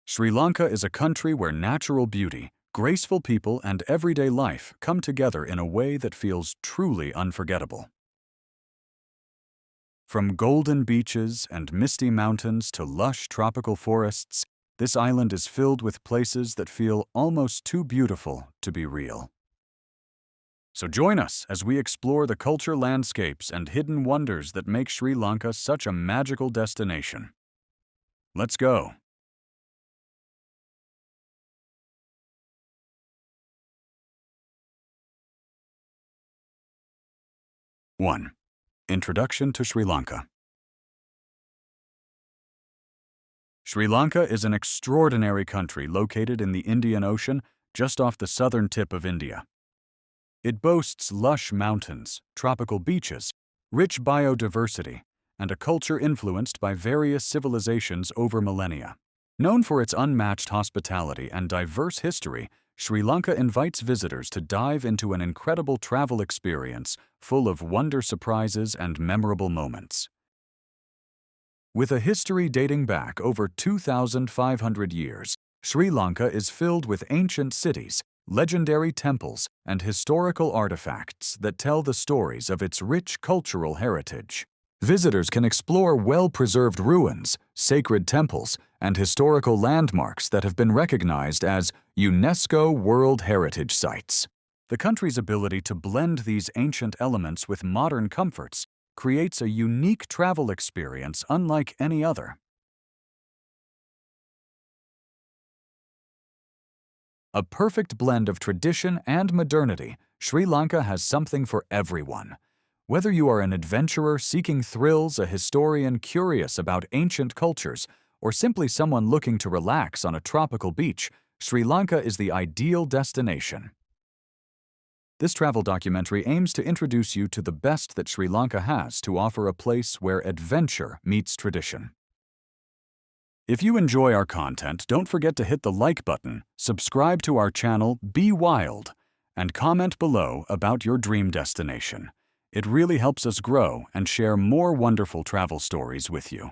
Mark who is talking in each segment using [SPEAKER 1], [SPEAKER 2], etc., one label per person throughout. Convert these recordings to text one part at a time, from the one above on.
[SPEAKER 1] Sri Lanka is a country where natural beauty, graceful people, and everyday life come together in a way that feels truly unforgettable. From golden beaches and misty mountains to lush tropical forests, this island is filled with places that feel almost too beautiful to be real. So join us as we explore the culture, landscapes, and hidden wonders that make Sri Lanka such a magical destination. Let's go! 1. Introduction to Sri Lanka. Sri Lanka is an extraordinary country located in the Indian Ocean just off the southern tip of India. It boasts lush mountains, tropical beaches, rich biodiversity, and a culture influenced by various civilizations over millennia. Known for its unmatched hospitality and diverse history, Sri Lanka invites visitors to dive into an incredible travel experience full of wonder surprises and memorable moments. With a history dating back over 2,500 years, Sri Lanka is filled with ancient cities, legendary temples, and historical artifacts that tell the stories of its rich cultural heritage. Visitors can explore well-preserved ruins, sacred temples, and historical landmarks that have been recognized as UNESCO World Heritage Sites. The country's ability to blend these ancient elements with modern comforts creates a unique travel experience unlike any other. A perfect blend of tradition and modernity, Sri Lanka has something for everyone. Whether you are an adventurer seeking thrills, a historian curious about ancient cultures, or simply someone looking to relax on a tropical beach, Sri Lanka is the ideal destination. This travel documentary aims to introduce you to the best that Sri Lanka has to offer, a place where adventure meets tradition. If you enjoy our content, don't forget to hit the like button, subscribe to our channel Beewild, and comment below about your dream destination. It really helps us grow and share more wonderful travel stories with you.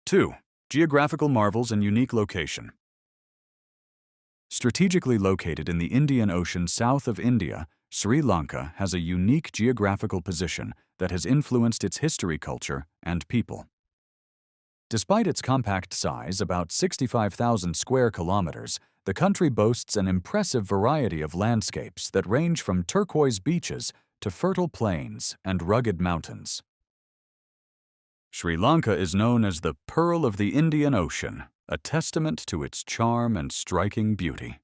[SPEAKER 1] 2. Geographical marvels and unique location. Strategically located in the Indian Ocean south of India, Sri Lanka has a unique geographical position that has influenced its history, culture, and people. Despite its compact size, about 65,000 square kilometers, the country boasts an impressive variety of landscapes that range from turquoise beaches to fertile plains and rugged mountains. Sri Lanka is known as the Pearl of the Indian Ocean, a testament to its charm and striking beauty.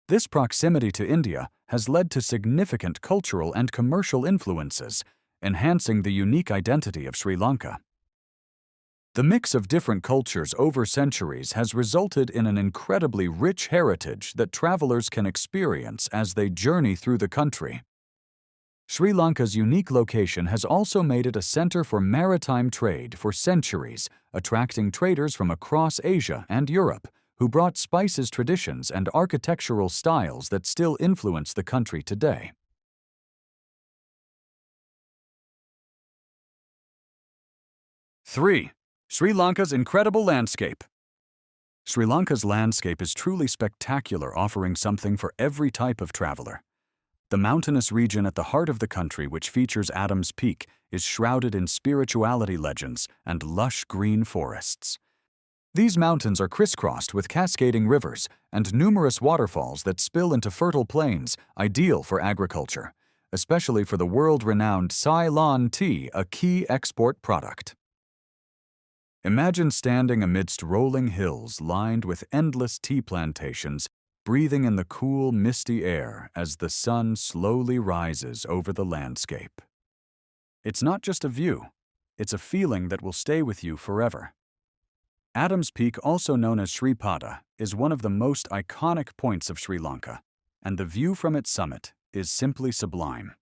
[SPEAKER 1] This proximity to India has led to significant cultural and commercial influences, enhancing the unique identity of Sri Lanka. The mix of different cultures over centuries has resulted in an incredibly rich heritage that travelers can experience as they journey through the country. Sri Lanka's unique location has also made it a center for maritime trade for centuries, attracting traders from across Asia and Europe, who brought spices, traditions, and architectural styles that still influence the country today. 3. Sri Lanka's incredible landscape. Sri Lanka's landscape is truly spectacular, offering something for every type of traveler. The mountainous region at the heart of the country, which features Adams Peak, is shrouded in spirituality legends and lush green forests. These mountains are crisscrossed with cascading rivers and numerous waterfalls that spill into fertile plains, ideal for agriculture, especially for the world-renowned Ceylon tea, a key export product. Imagine standing amidst rolling hills lined with endless tea plantations, breathing in the cool, misty air as the sun slowly rises over the landscape. It's not just a view, it's a feeling that will stay with you forever. Adams Peak, also known as Sri Pada, is one of the most iconic points of Sri Lanka, and the view from its summit is simply sublime.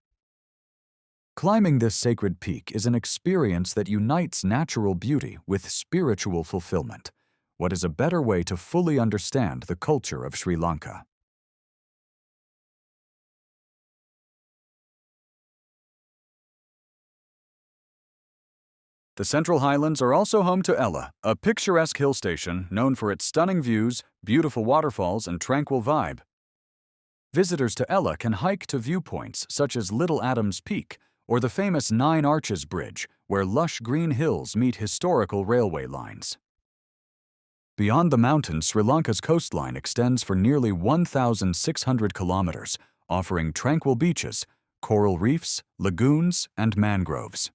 [SPEAKER 1] Climbing this sacred peak is an experience that unites natural beauty with spiritual fulfillment. What is a better way to fully understand the culture of Sri Lanka? The Central Highlands are also home to Ella, a picturesque hill station known for its stunning views, beautiful waterfalls, and tranquil vibe. Visitors to Ella can hike to viewpoints such as Little Adams Peak or the famous Nine Arches Bridge, where lush green hills meet historical railway lines. Beyond the mountains, Sri Lanka's coastline extends for nearly 1,600 kilometers, offering tranquil beaches, coral reefs, lagoons, and mangroves.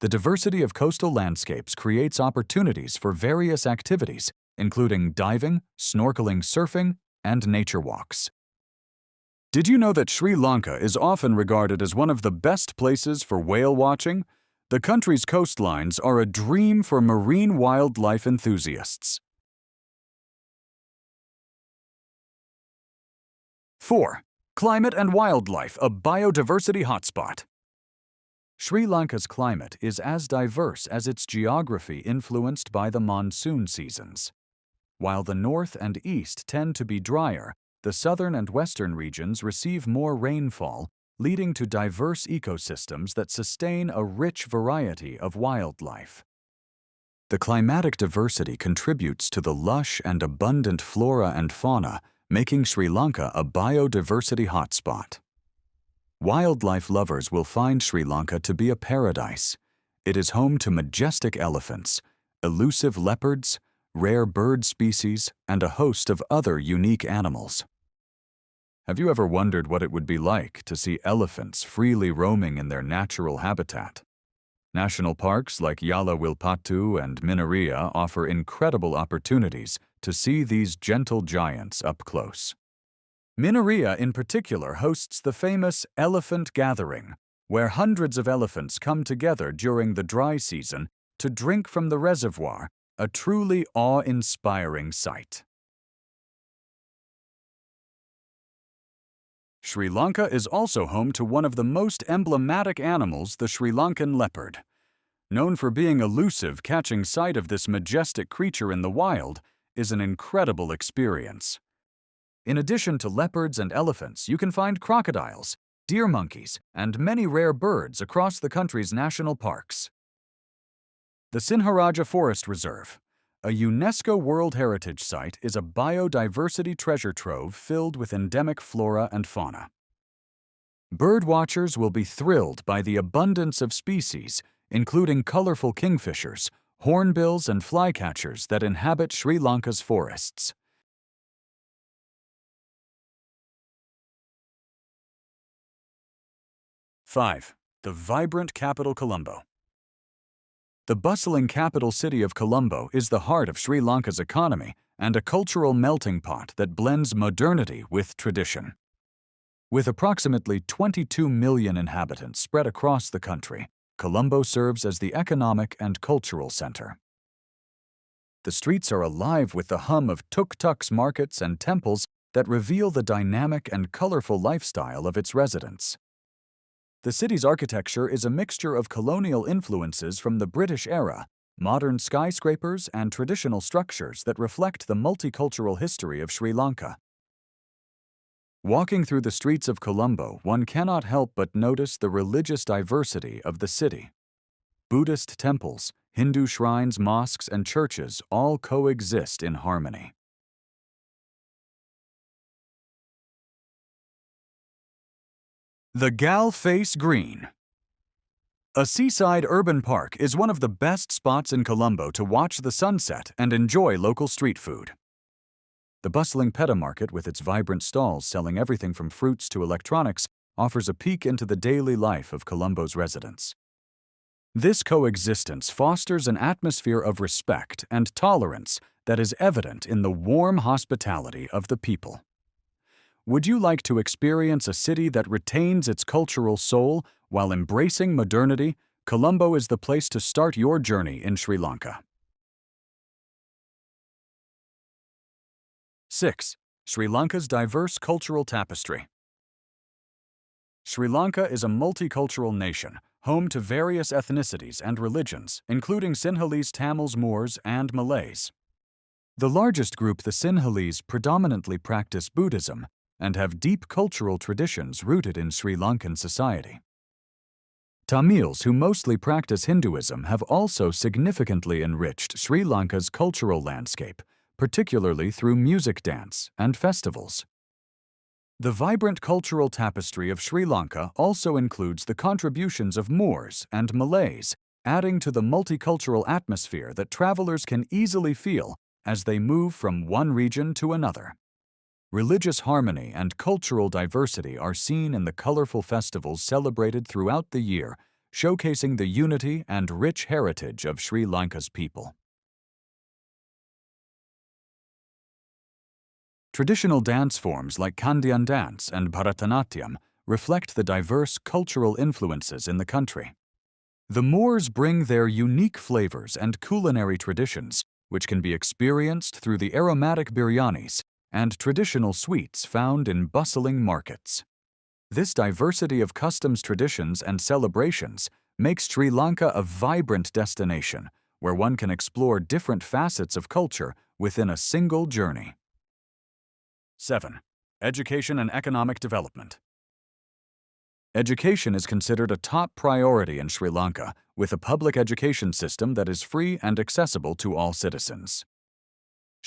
[SPEAKER 1] The diversity of coastal landscapes creates opportunities for various activities, including diving, snorkeling, surfing, and nature walks. Did you know that Sri Lanka is often regarded as one of the best places for whale watching? The country's coastlines are a dream for marine wildlife enthusiasts. 4. Climate and wildlife, a biodiversity hotspot. Sri Lanka's climate is as diverse as its geography, influenced by the monsoon seasons. While the north and east tend to be drier, the southern and western regions receive more rainfall, leading to diverse ecosystems that sustain a rich variety of wildlife. The climatic diversity contributes to the lush and abundant flora and fauna, making Sri Lanka a biodiversity hotspot. Wildlife lovers will find Sri Lanka to be a paradise. It is home to majestic elephants, elusive leopards, rare bird species, and a host of other unique animals. Have you ever wondered what it would be like to see elephants freely roaming in their natural habitat? National parks like Yala Wilpattu and Minaria offer incredible opportunities to see these gentle giants up close. Minaria in particular hosts the famous Elephant Gathering, where hundreds of elephants come together during the dry season to drink from the reservoir, a truly awe-inspiring sight. Sri Lanka is also home to one of the most emblematic animals, the Sri Lankan leopard. Known for being elusive, catching sight of this majestic creature in the wild is an incredible experience. In addition to leopards and elephants, you can find crocodiles, deer monkeys, and many rare birds across the country's national parks. The Sinharaja Forest Reserve, a UNESCO World Heritage Site, is a biodiversity treasure trove filled with endemic flora and fauna. Bird watchers will be thrilled by the abundance of species, including colorful kingfishers, hornbills, and flycatchers that inhabit Sri Lanka's forests. '5. The vibrant capital Colombo. The bustling capital city of Colombo is the heart of Sri Lanka's economy and a cultural melting pot that blends modernity with tradition. With approximately 22 million inhabitants spread across the country, Colombo serves as the economic and cultural center. The streets are alive with the hum of tuk-tuks, markets, and temples that reveal the dynamic and colorful lifestyle of its residents. The city's architecture is a mixture of colonial influences from the British era, modern skyscrapers, and traditional structures that reflect the multicultural history of Sri Lanka. Walking through the streets of Colombo, one cannot help but notice the religious diversity of the city. Buddhist temples, Hindu shrines, mosques, and churches all coexist in harmony. The Gal Face Green. A seaside urban park is one of the best spots in Colombo to watch the sunset and enjoy local street food. The bustling Peta Market, with its vibrant stalls selling everything from fruits to electronics, offers a peek into the daily life of Colombo's residents. This coexistence fosters an atmosphere of respect and tolerance that is evident in the warm hospitality of the people. Would you like to experience a city that retains its cultural soul while embracing modernity? Colombo is the place to start your journey in Sri Lanka. 6. Sri Lanka's diverse cultural tapestry. Sri Lanka is a multicultural nation, home to various ethnicities and religions, including Sinhalese, Tamils, Moors, and Malays. The largest group, the Sinhalese, predominantly practice Buddhism and have deep cultural traditions rooted in Sri Lankan society. Tamils who mostly practice Hinduism have also significantly enriched Sri Lanka's cultural landscape, particularly through music, dance, and festivals. The vibrant cultural tapestry of Sri Lanka also includes the contributions of Moors and Malays, adding to the multicultural atmosphere that travelers can easily feel as they move from one region to another. Religious harmony and cultural diversity are seen in the colorful festivals celebrated throughout the year, showcasing the unity and rich heritage of Sri Lanka's people. Traditional dance forms like Khandian dance and Bharatanatyam reflect the diverse cultural influences in the country. The Moors bring their unique flavors and culinary traditions, which can be experienced through the aromatic biryanis and traditional sweets found in bustling markets. This diversity of customs, traditions, and celebrations makes Sri Lanka a vibrant destination where one can explore different facets of culture within a single journey. 7. Education and economic development. Education is considered a top priority in Sri Lanka, with a public education system that is free and accessible to all citizens.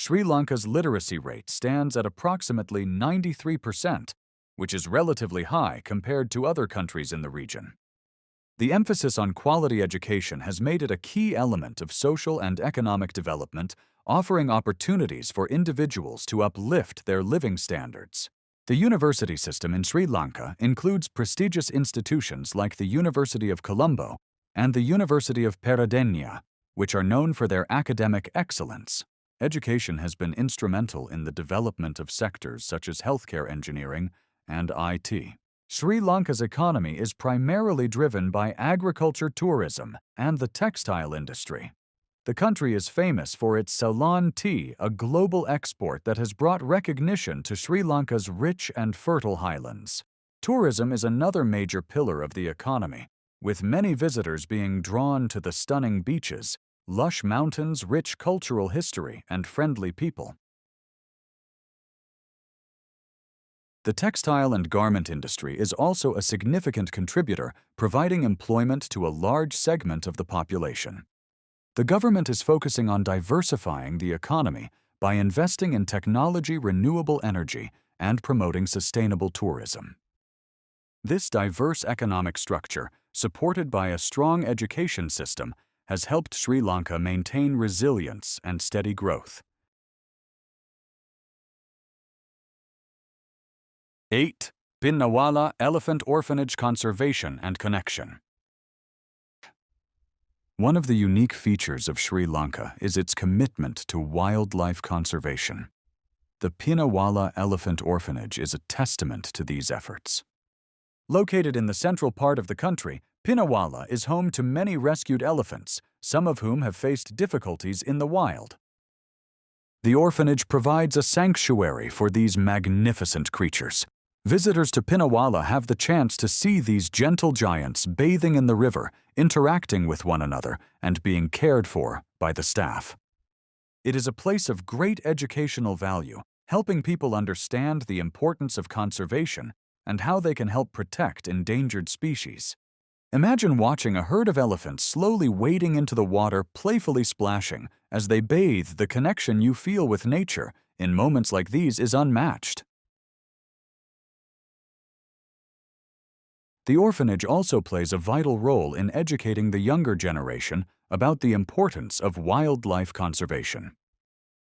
[SPEAKER 1] Sri Lanka's literacy rate stands at approximately 93%, which is relatively high compared to other countries in the region. The emphasis on quality education has made it a key element of social and economic development, offering opportunities for individuals to uplift their living standards. The university system in Sri Lanka includes prestigious institutions like the University of Colombo and the University of Peradeniya, which are known for their academic excellence. Education has been instrumental in the development of sectors such as healthcare, engineering, and IT. Sri Lanka's economy is primarily driven by agriculture, tourism, and the textile industry. The country is famous for its Ceylon tea, a global export that has brought recognition to Sri Lanka's rich and fertile highlands. Tourism is another major pillar of the economy, with many visitors being drawn to the stunning beaches, lush mountains, rich cultural history, and friendly people. The textile and garment industry is also a significant contributor, providing employment to a large segment of the population. The government is focusing on diversifying the economy by investing in technology, renewable energy, and promoting sustainable tourism. This diverse economic structure, supported by a strong education system, has helped Sri Lanka maintain resilience and steady growth. 8. Pinnawala Elephant Orphanage Conservation and Connection. One of the unique features of Sri Lanka is its commitment to wildlife conservation. The Pinnawala Elephant Orphanage is a testament to these efforts. Located in the central part of the country, Pinnawala is home to many rescued elephants, some of whom have faced difficulties in the wild. The orphanage provides a sanctuary for these magnificent creatures. Visitors to Pinnawala have the chance to see these gentle giants bathing in the river, interacting with one another, and being cared for by the staff. It is a place of great educational value, helping people understand the importance of conservation and how they can help protect endangered species. Imagine watching a herd of elephants slowly wading into the water, playfully splashing. As they bathe, the connection you feel with nature in moments like these is unmatched. The orphanage also plays a vital role in educating the younger generation about the importance of wildlife conservation.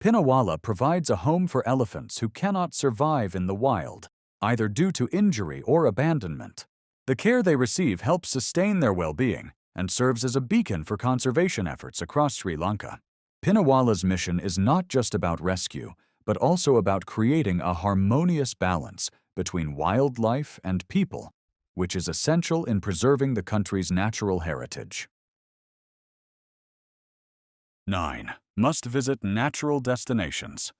[SPEAKER 1] Pinnawala provides a home for elephants who cannot survive in the wild, either due to injury or abandonment. The care they receive helps sustain their well-being and serves as a beacon for conservation efforts across Sri Lanka. Pinnawala's mission is not just about rescue, but also about creating a harmonious balance between wildlife and people, which is essential in preserving the country's natural heritage. 9. Must-visit natural destinations.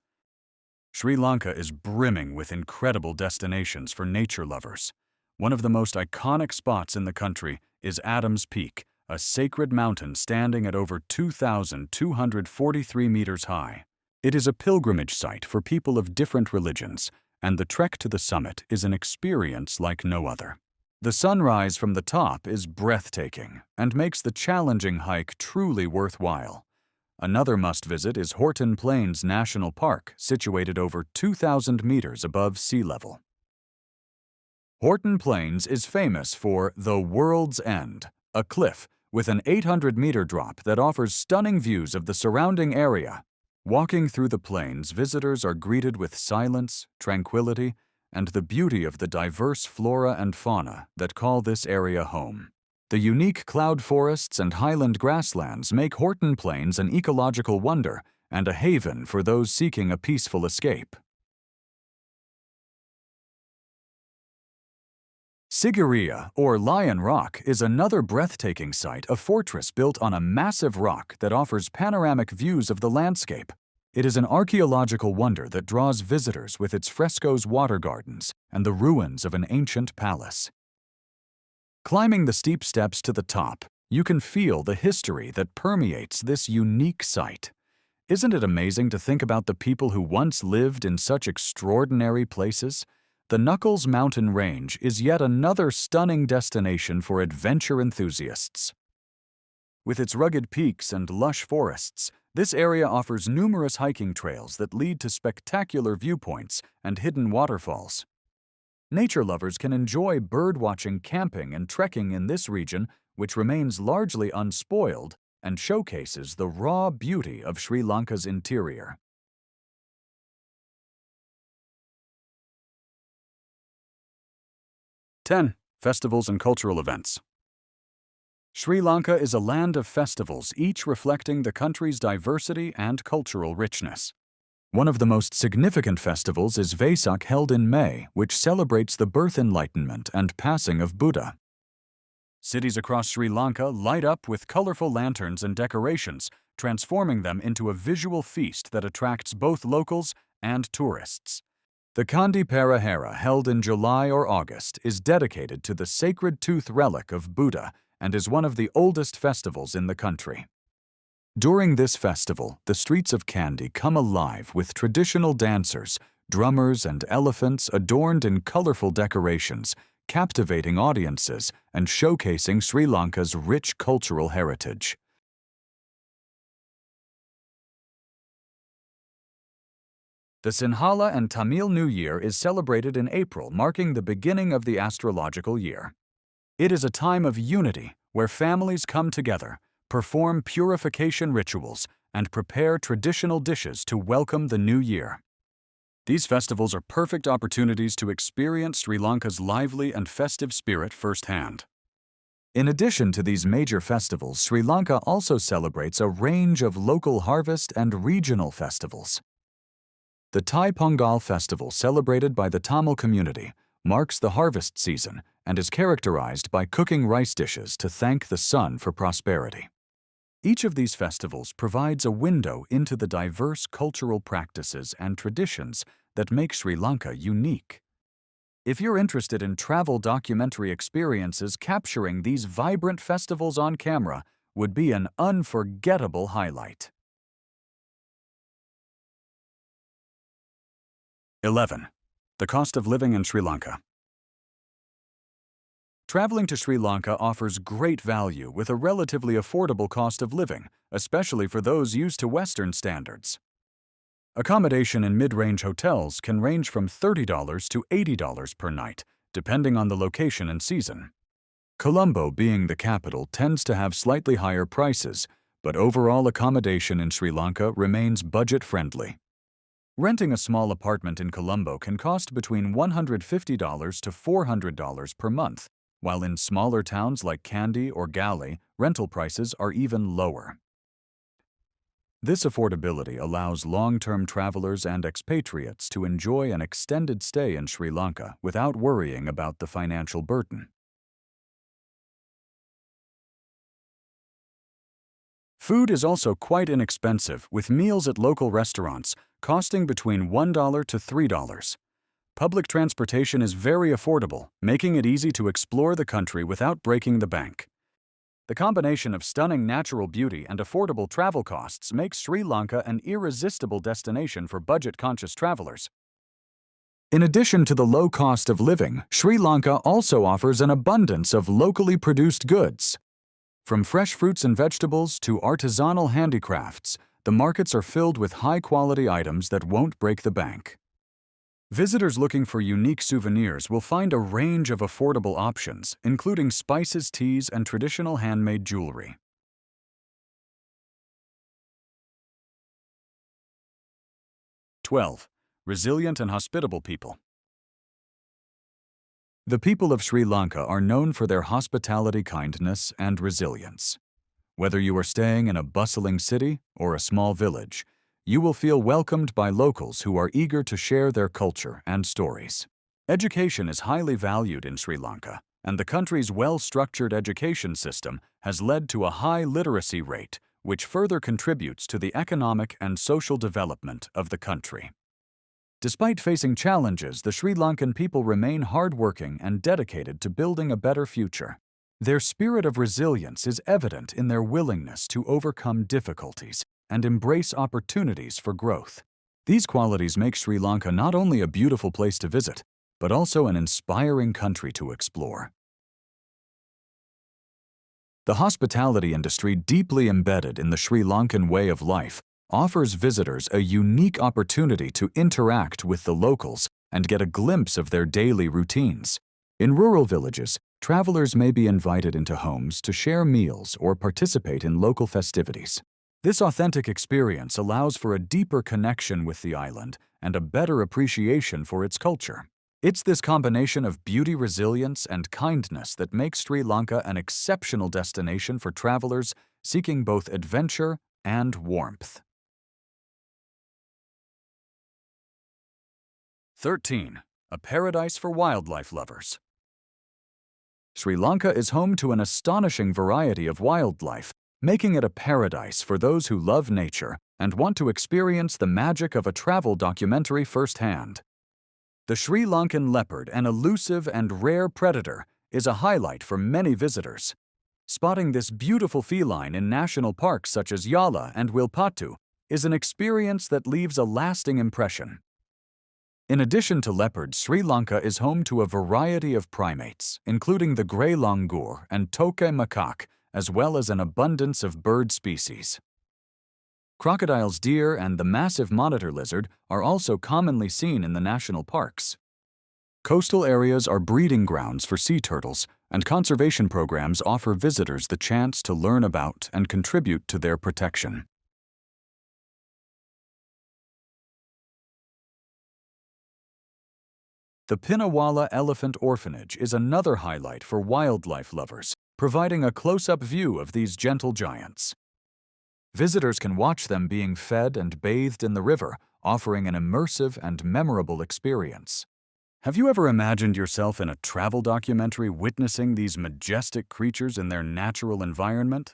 [SPEAKER 1] Sri Lanka is brimming with incredible destinations for nature lovers. One of the most iconic spots in the country is Adams Peak, a sacred mountain standing at over 2,243 meters high. It is a pilgrimage site for people of different religions, and the trek to the summit is an experience like no other. The sunrise from the top is breathtaking and makes the challenging hike truly worthwhile. Another must-visit is Horton Plains National Park, situated over 2,000 meters above sea level. Horton Plains is famous for the World's End, a cliff with an 800-meter drop that offers stunning views of the surrounding area. Walking through the plains, visitors are greeted with silence, tranquility, and the beauty of the diverse flora and fauna that call this area home. The unique cloud forests and highland grasslands make Horton Plains an ecological wonder and a haven for those seeking a peaceful escape. Sigiriya, or Lion Rock, is another breathtaking site, a fortress built on a massive rock that offers panoramic views of the landscape. It is an archaeological wonder that draws visitors with its frescoes, water gardens, and the ruins of an ancient palace. Climbing the steep steps to the top, you can feel the history that permeates this unique site. Isn't it amazing to think about the people who once lived in such extraordinary places? The Knuckles Mountain Range is yet another stunning destination for adventure enthusiasts. With its rugged peaks and lush forests, this area offers numerous hiking trails that lead to spectacular viewpoints and hidden waterfalls. Nature lovers can enjoy birdwatching, camping, and trekking in this region, which remains largely unspoiled and showcases the raw beauty of Sri Lanka's interior. Festivals and cultural events. Sri Lanka is a land of festivals, each reflecting the country's diversity and cultural richness. One of the most significant festivals is Vesak, held in May, which celebrates the birth, enlightenment, and passing of Buddha. Cities across Sri Lanka light up with colorful lanterns and decorations, transforming them into a visual feast that attracts both locals and tourists. The Kandi Perahera, held in July or August, is dedicated to the sacred tooth relic of Buddha and is one of the oldest festivals in the country. During this festival, the streets of Kandy come alive with traditional dancers, drummers, and elephants adorned in colorful decorations, captivating audiences and showcasing Sri Lanka's rich cultural heritage. The Sinhala and Tamil New Year is celebrated in April, marking the beginning of the astrological year. It is a time of unity where families come together, perform purification rituals, and prepare traditional dishes to welcome the new year. These festivals are perfect opportunities to experience Sri Lanka's lively and festive spirit firsthand. In addition to these major festivals, Sri Lanka also celebrates a range of local harvest and regional festivals. The Thai Pongal festival, celebrated by the Tamil community, marks the harvest season and is characterized by cooking rice dishes to thank the sun for prosperity. Each of these festivals provides a window into the diverse cultural practices and traditions that make Sri Lanka unique. If you're interested in travel documentary experiences, capturing these vibrant festivals on camera would be an unforgettable highlight. 11. The cost of living in Sri Lanka. Traveling to Sri Lanka offers great value with a relatively affordable cost of living, especially for those used to Western standards. Accommodation in mid-range hotels can range from $30 to $80 per night, depending on the location and season. Colombo, being the capital, tends to have slightly higher prices, but overall accommodation in Sri Lanka remains budget-friendly. Renting a small apartment in Colombo can cost between $150 to $400 per month, while in smaller towns like Kandy or Gali, rental prices are even lower. This affordability allows long-term travelers and expatriates to enjoy an extended stay in Sri Lanka without worrying about the financial burden. Food is also quite inexpensive, with meals at local restaurants costing between $1 to $3. Public transportation is very affordable, making it easy to explore the country without breaking the bank. The combination of stunning natural beauty and affordable travel costs makes Sri Lanka an irresistible destination for budget-conscious travelers. In addition to the low cost of living, Sri Lanka also offers an abundance of locally produced goods. From fresh fruits and vegetables to artisanal handicrafts, the markets are filled with high-quality items that won't break the bank. Visitors looking for unique souvenirs will find a range of affordable options, including spices, teas, and traditional handmade jewelry. (12) Resilient and hospitable people. The people of Sri Lanka are known for their hospitality, kindness, and resilience. Whether you are staying in a bustling city or a small village, you will feel welcomed by locals who are eager to share their culture and stories. Education is highly valued in Sri Lanka, and the country's well-structured education system has led to a high literacy rate, which further contributes to the economic and social development of the country. Despite facing challenges, the Sri Lankan people remain hardworking and dedicated to building a better future. Their spirit of resilience is evident in their willingness to overcome difficulties and embrace opportunities for growth. These qualities make Sri Lanka not only a beautiful place to visit, but also an inspiring country to explore. The hospitality industry, deeply embedded in the Sri Lankan way of life, offers visitors a unique opportunity to interact with the locals and get a glimpse of their daily routines. In rural villages, travelers may be invited into homes to share meals or participate in local festivities. This authentic experience allows for a deeper connection with the island and a better appreciation for its culture. It's this combination of beauty, resilience, and kindness that makes Sri Lanka an exceptional destination for travelers seeking both adventure and warmth. 13. A paradise for wildlife lovers. Sri Lanka is home to an astonishing variety of wildlife, making it a paradise for those who love nature and want to experience the magic of a travel documentary firsthand. The Sri Lankan leopard, an elusive and rare predator, is a highlight for many visitors. Spotting this beautiful feline in national parks such as Yala and Wilpattu is an experience that leaves a lasting impression. In addition to leopards, Sri Lanka is home to a variety of primates, including the grey langur and tokay macaque, as well as an abundance of bird species. Crocodiles, deer, and the massive monitor lizard are also commonly seen in the national parks. Coastal areas are breeding grounds for sea turtles, and conservation programs offer visitors the chance to learn about and contribute to their protection. The Pinnawala Elephant Orphanage is another highlight for wildlife lovers, providing a close-up view of these gentle giants. Visitors can watch them being fed and bathed in the river, offering an immersive and memorable experience. Have you ever imagined yourself in a travel documentary witnessing these majestic creatures in their natural environment?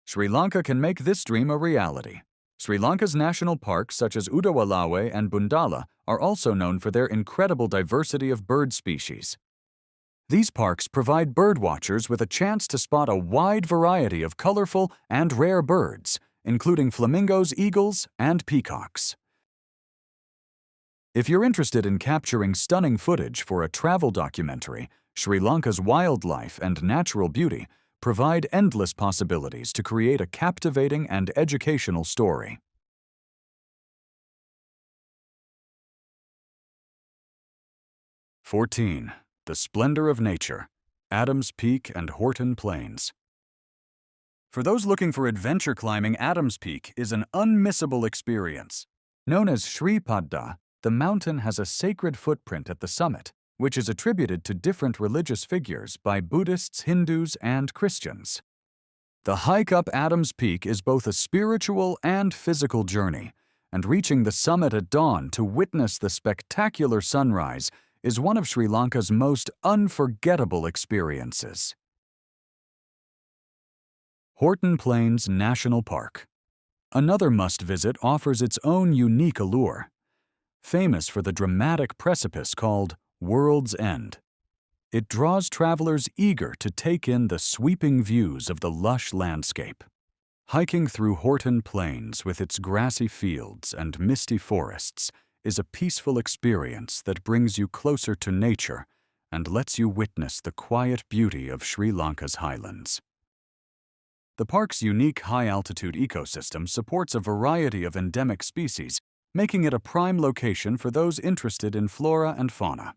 [SPEAKER 1] Sri Lanka can make this dream a reality. Sri Lanka's national parks such as Udawalawe and Bundala are also known for their incredible diversity of bird species. These parks provide birdwatchers with a chance to spot a wide variety of colorful and rare birds, including flamingos, eagles, and peacocks. If you're interested in capturing stunning footage for a travel documentary, Sri Lanka's wildlife and natural beauty provide endless possibilities to create a captivating and educational story. 14. The Splendor of Nature, Adams Peak and Horton Plains. For those looking for adventure climbing, Adams Peak is an unmissable experience. Known as Sri Padda, the mountain has a sacred footprint at the summit, which is attributed to different religious figures by Buddhists, Hindus, and Christians. The hike up Adams Peak is both a spiritual and physical journey, and reaching the summit at dawn to witness the spectacular sunrise is one of Sri Lanka's most unforgettable experiences. Horton Plains National Park. Another must-visit offers its own unique allure. Famous for the dramatic precipice called World's End, it draws travelers eager to take in the sweeping views of the lush landscape. Hiking through Horton Plains with its grassy fields and misty forests is a peaceful experience that brings you closer to nature and lets you witness the quiet beauty of Sri Lanka's highlands. The park's unique high-altitude ecosystem supports a variety of endemic species, making it a prime location for those interested in flora and fauna.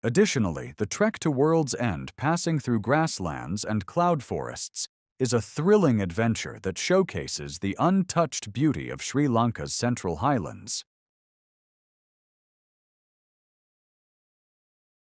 [SPEAKER 1] Additionally, the trek to World's End, passing through grasslands and cloud forests, is a thrilling adventure that showcases the untouched beauty of Sri Lanka's central highlands.